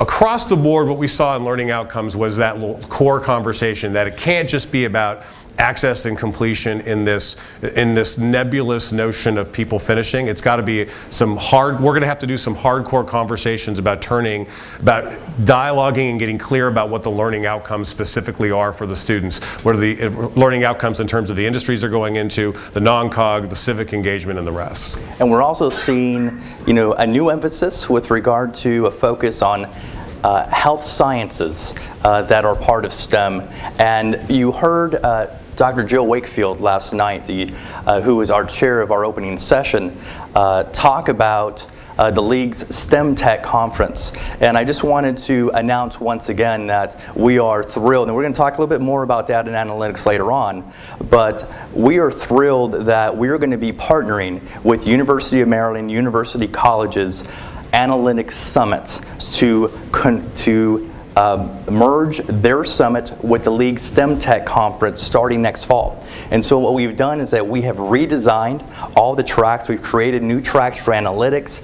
across the board, what we saw in learning outcomes was that little core conversation, that it can't just be about access and completion in this nebulous notion of people finishing. It's got to be we're going to have to do some hardcore conversations about dialoguing and getting clear about what the learning outcomes specifically are for the students. What are the learning outcomes in terms of the industries they're going into, the non-cog, the civic engagement, and the rest. And we're also seeing, a new emphasis with regard to a focus on health sciences that are part of STEM. And you heard Dr. Jill Wakefield last night, who is our chair of our opening session, talk about the League's STEM Tech Conference. And I just wanted to announce once again that we are thrilled, and we're going to talk a little bit more about data and analytics later on, but we are thrilled that we're going to be partnering with University of Maryland, University College's Analytics Summit to merge their summit with the League STEM Tech Conference starting next fall. And so what we've done is that we have redesigned all the tracks. We've created new tracks for analytics,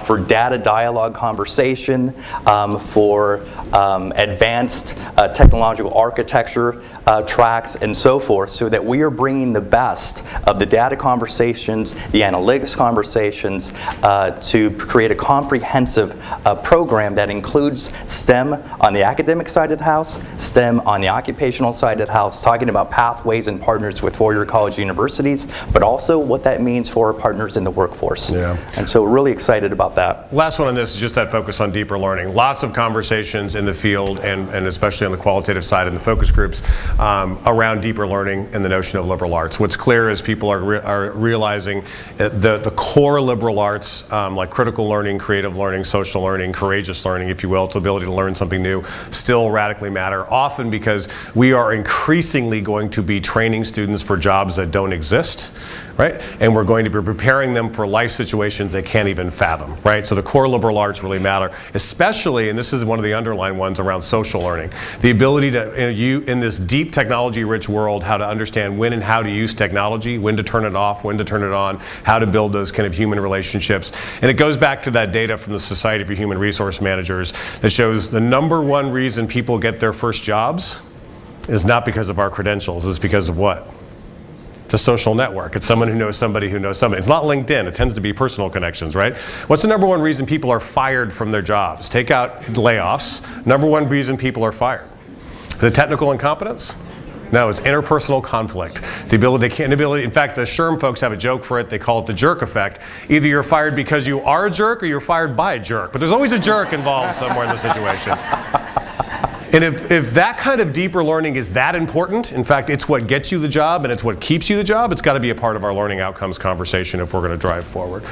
for data dialogue conversation, for advanced technological architecture tracks, and so forth, so that we are bringing the best of the data conversations, the analytics conversations, to create a comprehensive program that includes STEM on the academic side of the house, STEM on the occupational side of the house, talking about pathways and partners with four-year college universities, but also what that means for our partners in the workforce. Yeah. And so we're really excited about that. Last one on this is just that focus on deeper learning. Lots of conversations in the field, and especially on the qualitative side in the focus groups, around deeper learning and the notion of liberal arts. What's clear is people are realizing the core liberal arts, like critical learning, creative learning, social learning, courageous learning, if you will, the ability to learn something new, still radically matter, often because we are increasingly going to be training students for jobs that don't exist, right? And we're going to be preparing them for life situations they can't even fathom, right? So the core liberal arts really matter, especially, and this is one of the underlying ones, around social learning. The ability to, in this deep technology-rich world, how to understand when and how to use technology, when to turn it off, when to turn it on, how to build those kind of human relationships. And it goes back to that data from the Society for Human Resource Managers that shows the #1 reason people get their first jobs is not because of our credentials, it's because of what? It's a social network. It's someone who knows somebody who knows somebody. It's not LinkedIn. It tends to be personal connections, right? What's the #1 reason people are fired from their jobs? Take out layoffs. #1 reason people are fired. Is it technical incompetence? No, it's interpersonal conflict. It's the ability, in fact, the SHRM folks have a joke for it. They call it the jerk effect. Either you're fired because you are a jerk or you're fired by a jerk. But there's always a jerk involved somewhere in the situation. And if that kind of deeper learning is that important, in fact, it's what gets you the job and it's what keeps you the job, it's got to be a part of our learning outcomes conversation if we're going to drive forward.